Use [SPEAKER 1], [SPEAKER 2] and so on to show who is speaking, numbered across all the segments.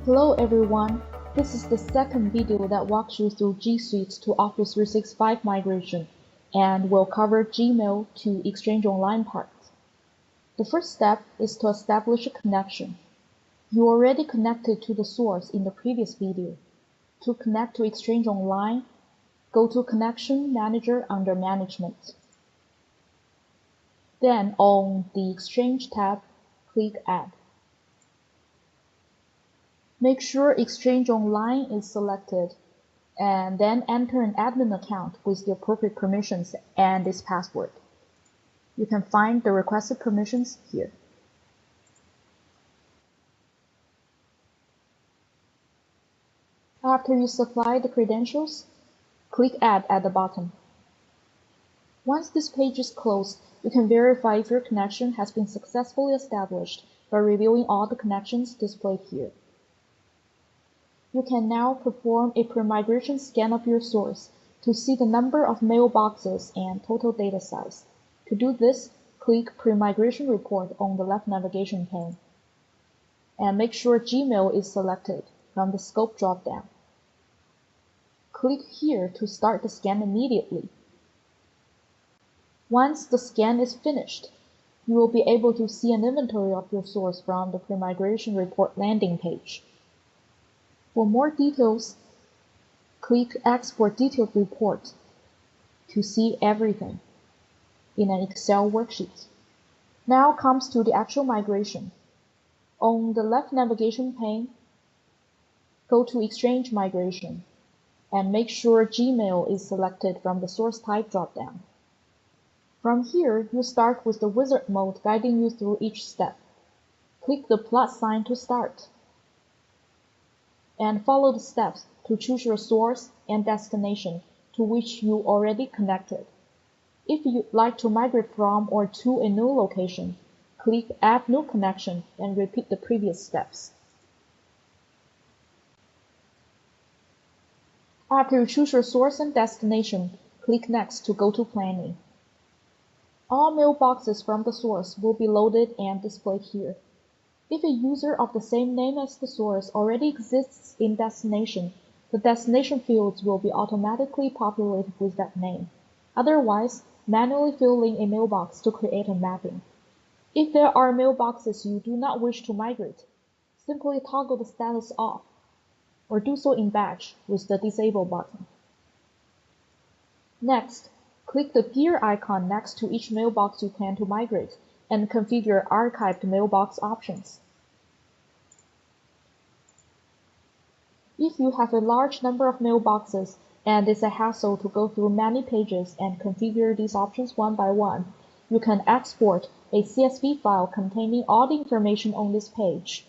[SPEAKER 1] Hello everyone, this is the second video that walks you through G Suite to Office 365 migration, and will cover Gmail to Exchange Online parts. The first step is to establish a connection. You already connected to the source in the previous video. To connect to Exchange Online, go to Connection Manager under Management. Then on the Exchange tab, click Add. Make sure Exchange Online is selected, and then enter an admin account with the appropriate permissions and its password. You can find the requested permissions here. After you supply the credentials, click Add at the bottom. Once this page is closed, you can verify if your connection has been successfully established by reviewing all the connections displayed here. You can now perform a pre-migration scan of your source to see the number of mailboxes and total data size. To do this, click Pre-Migration Report on the left navigation pane, and make sure Gmail is selected from the Scope drop-down. Click here to start the scan immediately. Once the scan is finished, you will be able to see an inventory of your source from the Pre-Migration Report landing page. For more details, click Export Detailed Report to see everything in an Excel worksheet. Now comes to the actual migration. On the left navigation pane, go to Exchange Migration and make sure Gmail is selected from the Source Type dropdown. From here, you start with the wizard mode guiding you through each step. Click the plus sign to start, and follow the steps to choose your source and destination to which you already connected. If you'd like to migrate from or to a new location, click Add New Connection and repeat the previous steps. After you choose your source and destination, click Next to go to Planning. All mailboxes from the source will be loaded and displayed here. If a user of the same name as the source already exists in destination, the destination fields will be automatically populated with that name. Otherwise, manually fill in a mailbox to create a mapping. If there are mailboxes you do not wish to migrate, simply toggle the status off, or do so in batch with the Disable button. Next, click the gear icon next to each mailbox you plan to migrate and configure archived mailbox options. If you have a large number of mailboxes and it's a hassle to go through many pages and configure these options one by one, you can export a CSV file containing all the information on this page.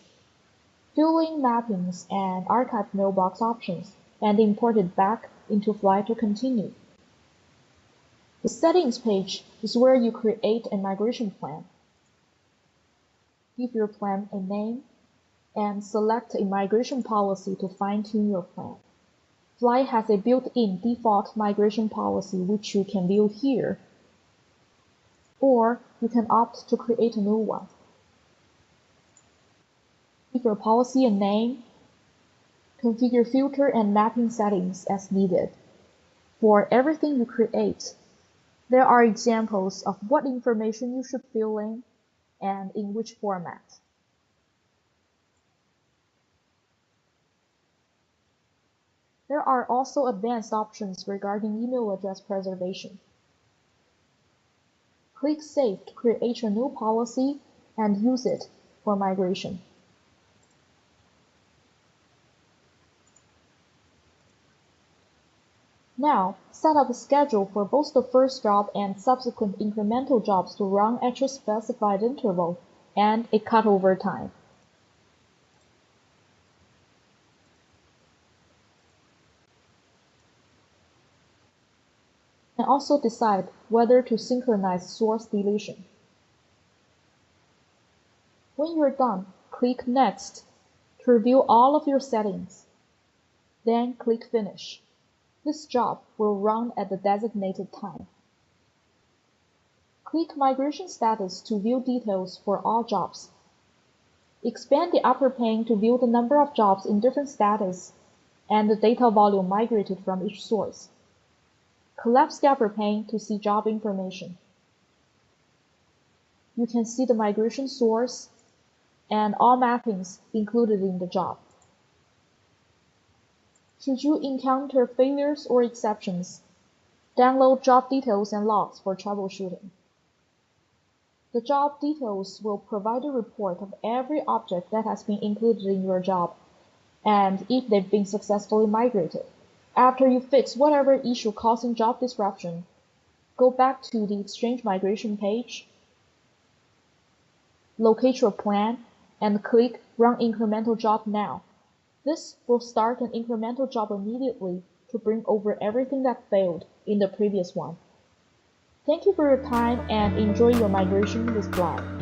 [SPEAKER 1] Fill in mappings and archived mailbox options and import it back into Fly to continue. The Settings page is where you create a migration plan. Give your plan a name, and select a migration policy to fine-tune your plan. Fly has a built-in default migration policy which you can view here, or you can opt to create a new one. Give your policy a name, configure filter and mapping settings as needed. For everything you create, there are examples of what information you should fill in and in which format. There are also advanced options regarding email address preservation. Click Save to create your new policy and use it for migration. Now, set up a schedule for both the first job and subsequent incremental jobs to run at your specified interval and a cutover time. And also decide whether to synchronize source deletion. When you're done, click Next to review all of your settings. Then click Finish. This job will run at the designated time. Click Migration Status to view details for all jobs. Expand the upper pane to view the number of jobs in different status and the data volume migrated from each source. Collapse the upper pane to see job information. You can see the migration source and all mappings included in the job. Should you encounter failures or exceptions, download job details and logs for troubleshooting. The job details will provide a report of every object that has been included in your job and if they've been successfully migrated. After you fix whatever issue causing job disruption, go back to the Exchange migration page, locate your plan, and click Run Incremental Job Now. This will start an incremental job immediately to bring over everything that failed in the previous one. Thank you for your time and enjoy your migration with Fly.